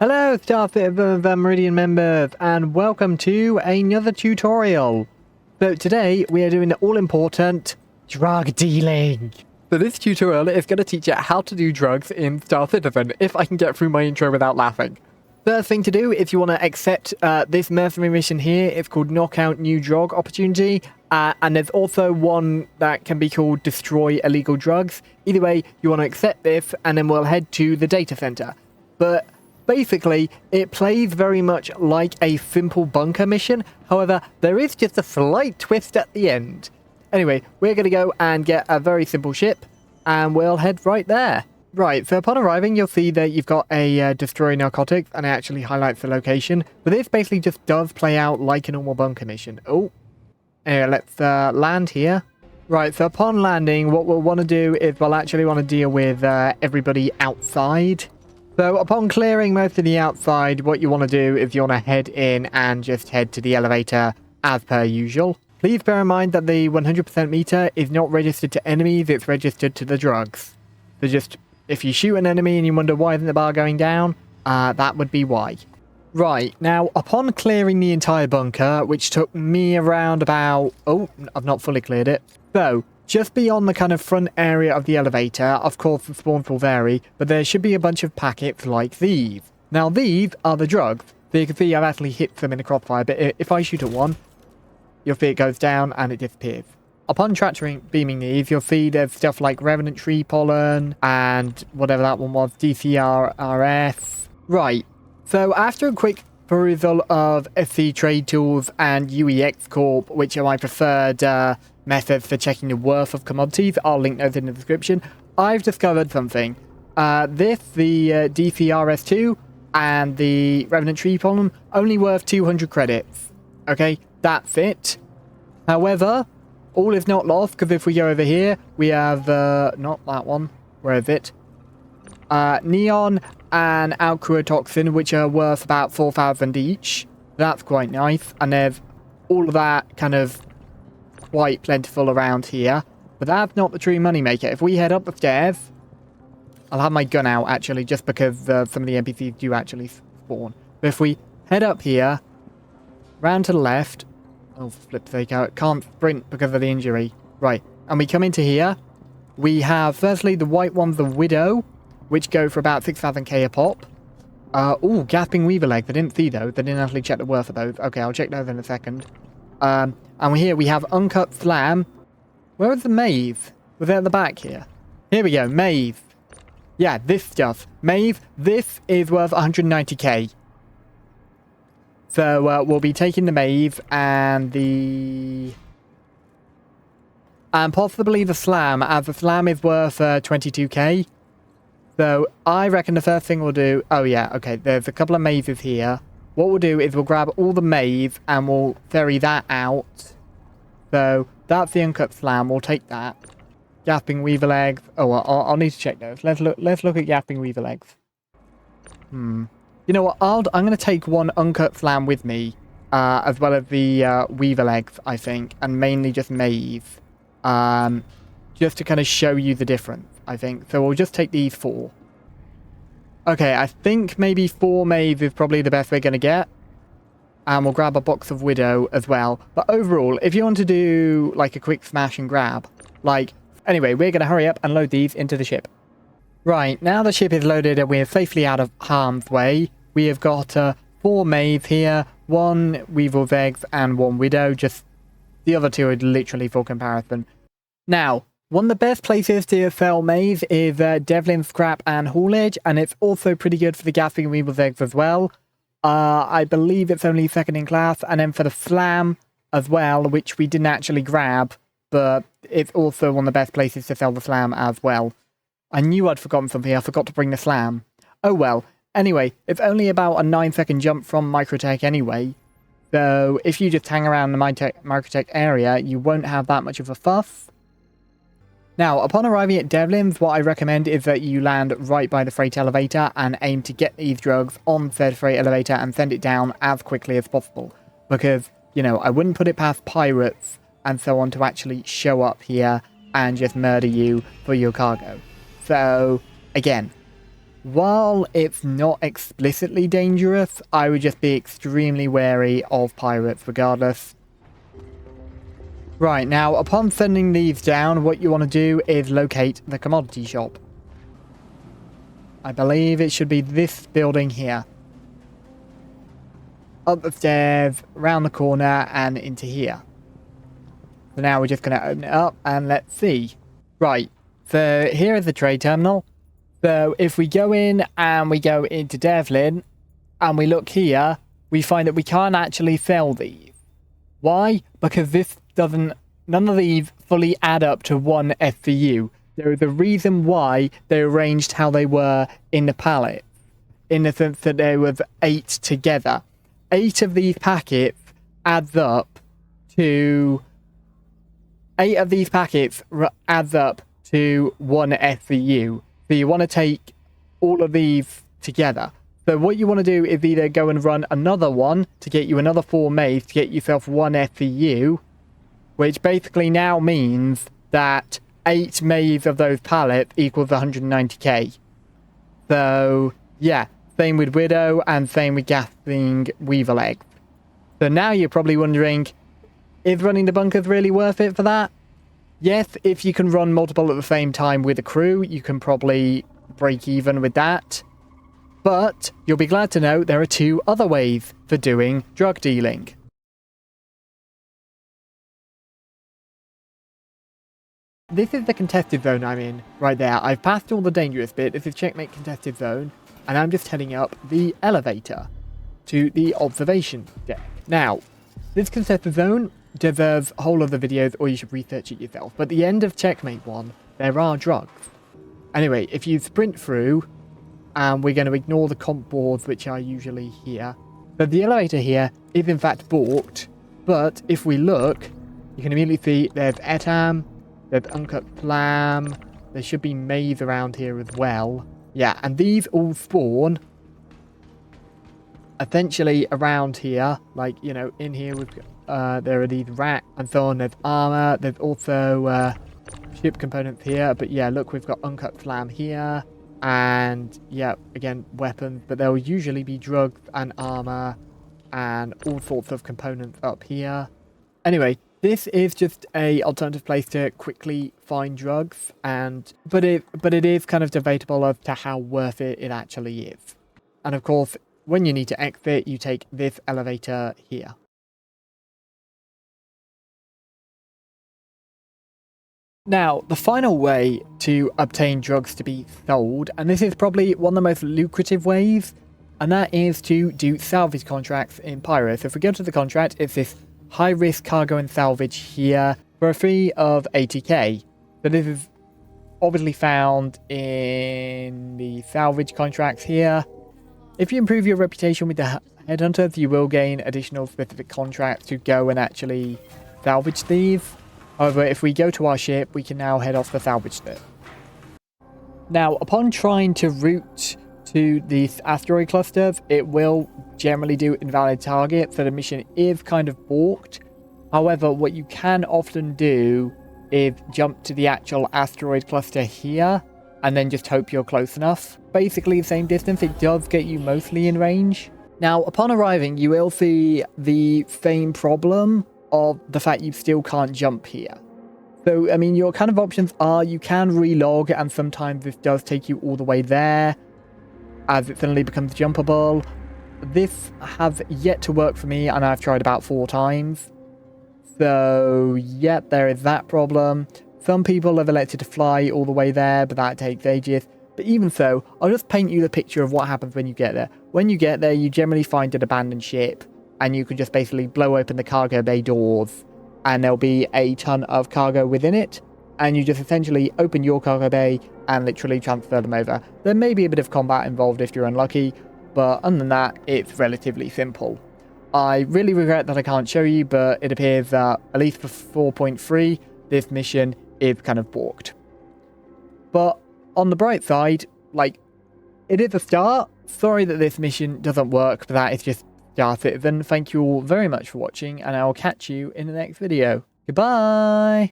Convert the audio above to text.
Hello, Starfit of Meridian members, and welcome to another tutorial. So today we are doing the all-important drug dealing. So this tutorial is going to teach you how to do drugs in Star Citizen, if I can get through my intro without laughing. First thing to do, if you want to accept this mercenary mission here, it's called Knockout New Drug Opportunity, and there's also one that can be called Destroy Illegal Drugs. Either way, you want to accept this, and then we'll head to the data center. But basically, it plays very much like a simple bunker mission. However, there is just a slight twist at the end. Anyway, we're going to go and get a very simple ship, and we'll head right there. Right, so upon arriving, you'll see that you've got a destroy narcotics, and it actually highlights the location. But this basically just does play out like a normal bunker mission. Oh, anyway, let's land here. Right, so upon landing, what we'll want to do is we'll actually want to deal with everybody outside. So upon clearing most of the outside, what you want to do is you want to head in and just head to the elevator as per usual. Please bear in mind that the 100% meter is not registered to enemies, it's registered to the drugs. So just, if you shoot an enemy and you wonder why isn't the bar going down, that would be why. Right, now upon clearing the entire bunker, which took me around about... Oh, I've not fully cleared it. So, just beyond the kind of front area of the elevator, of course the spawns will vary, but there should be a bunch of packets like these. Now these are the drugs, so you can see I've actually hit them in the crossfire, but if I shoot at one, you'll see it goes down and it disappears. Upon tractor beaming these, you'll see there's stuff like Revenant Tree Pollen, and whatever that one was, DCRRF. Right, so after a quick perusal of SC Trade Tools and UEX Corp, which are my preferred methods for checking the worth of commodities, I'll link those in the description, I've discovered something. The DCRS2 and the Revenant Tree Pollen only worth 200 credits. Okay, that's it. However, all is not lost, because if we go over here, we have, not that one, where is it? Neon and Alcrotoxin, which are worth about 4,000 each. That's quite nice, and there's all of that kind of quite plentiful around here. But that's not the true moneymaker. If we head up the stairs, I'll have my gun out, actually, just because some of the NPCs do actually spawn. But if we head up here, round to the left... Oh, flip sake, I can't sprint because of the injury. Right, and we come into here. We have, firstly, the white ones, the Widow, which go for about 6,000k a pop. Oh, Gasping Weaver Legs. I didn't see those. I didn't actually check the worth of those. Okay, I'll check those in a second. And here we have Uncut Slam. Where was the Maeve? Was it at the back here? Here we go, Maeve. Yeah, this stuff. Maeve, this is worth 190k. So, we'll be taking the Maeve and the... And possibly the Slam, as the Slam is worth 22k. So, I reckon the first thing we'll do... Oh, yeah, okay, there's a couple of Maeves here. What we'll do is we'll grab all the Maeve and we'll ferry that out. So, that's the Uncut Slam. We'll take that. Gasping Weaver Legs. Oh, well, I'll need to check those. Let's look at Gasping Weaver Legs. You know what? I'm going to take one Uncut Slam with me, as well as the Weaver Legs, I think, and mainly just Maeve, just to kind of show you the difference, I think. So we'll just take these 4. Okay, I think maybe 4 Maeve is probably the best we're going to get, and we'll grab a box of Widow as well. But overall, if you want to do like a quick smash and grab, like, anyway, we're going to hurry up and load these into the ship. Right, now the ship is loaded and we're safely out of harm's way. We have got 4 Maeve here, 1 Weaver's Eggs and 1 Widow. Just the other 2 are literally for comparison. Now, one of the best places to sell Maeve is Devlin Scrap and Haulage, and it's also pretty good for the Gasping Weaver's Eggs as well. I believe it's only second in class, and then for the Slam as well, which we didn't actually grab, but it's also one of the best places to sell the Slam as well. I knew I'd forgotten something, I forgot to bring the Slam. Oh well. Anyway, it's only about a 9-second jump from Microtech anyway, so if you just hang around the Microtech area, you won't have that much of a fuss. Now, upon arriving at Devlin's, what I recommend is that you land right by the freight elevator and aim to get these drugs on said freight elevator and send it down as quickly as possible. Because, you know, I wouldn't put it past pirates and so on to actually show up here and just murder you for your cargo. So, again, while it's not explicitly dangerous, I would just be extremely wary of pirates regardless. Right, now, upon sending these down, what you want to do is locate the commodity shop. I believe it should be this building here. Up the stairs, round the corner, and into here. So now we're just going to open it up, and let's see. Right, so here is the trade terminal. So if we go in and we go into Devlin, and we look here, we find that we can't actually sell these. Why? Because none of these fully add up to one SVU. There is a reason why they arranged how they were in the pallet. In the sense that there was 8 together. 8 of these packets adds up to... 8 of these packets adds up to one SVU. So you want to take all of these together. So what you want to do is either go and run another one to get you another 4 maize to get yourself one SVU, which basically now means that 8 maize of those pallets equals 190k. So, yeah, same with Widow and same with gasping Weevil eggs. So now you're probably wondering, is running the bunkers really worth it for that? Yes, if you can run multiple at the same time with a crew, you can probably break even with that. But you'll be glad to know there are 2 other ways for doing drug dealing. This is the contested zone I'm in, right there. I've passed all the dangerous bit. This is checkmate contested zone, and I'm just heading up the elevator to the observation deck. Now, this contested zone deserves a whole other videos, or you should research it yourself. But at the end of checkmate 1, there are drugs. Anyway, if you sprint through, and we're going to ignore the comp boards, which are usually here. So the elevator here is in fact balked, but if we look, you can immediately see there's etam, there's uncut flam, there should be maize around here as well. Yeah, and these all spawn essentially around here, like, you know, in here with there are these racks and so on. There's armor, there's also ship components here, but yeah, look, we've got uncut flam here. And yeah, again, weapons, but there will usually be drugs and armor and all sorts of components up here. Anyway, this is just a alternative place to quickly find drugs, but it is kind of debatable as to how worth it actually is. And of course, when you need to exit, you take this elevator here. Now, the final way to obtain drugs to be sold, and this is probably one of the most lucrative ways, and that is to do salvage contracts in Pyro. So if we go to the contract, it's this high-risk cargo and salvage here for a fee of 80k. So this is obviously found in the salvage contracts here. If you improve your reputation with the headhunters, you will gain additional specific contracts to go and actually salvage these. However, if we go to our ship, we can now head off the salvage ship. Now, upon trying to route to these asteroid clusters, it will generally do invalid target, so the mission is kind of balked. However, what you can often do is jump to the actual asteroid cluster here, and then just hope you're close enough. Basically the same distance, it does get you mostly in range. Now, upon arriving, you will see the same problem of the fact you still can't jump here. So, I mean, your kind of options are you can relog, and sometimes this does take you all the way there, as it suddenly becomes jumpable. This has yet to work for me, and I've tried about 4 times. So, yeah, there is that problem. Some people have elected to fly all the way there, but that takes ages. But even so, I'll just paint you the picture of what happens when you get there. When you get there, you generally find an abandoned ship, and you can just basically blow open the cargo bay doors, and there'll be a ton of cargo within it, and you just essentially open your cargo bay and literally transfer them over. There may be a bit of combat involved if you're unlucky, but other than that, it's relatively simple. I really regret that I can't show you, but it appears that, at least for 4.3, this mission is kind of balked. But on the bright side, like, it is a start. Sorry that this mission doesn't work, but that is just Star Citizen. Thank you all very much for watching, and I will catch you in the next video. Goodbye!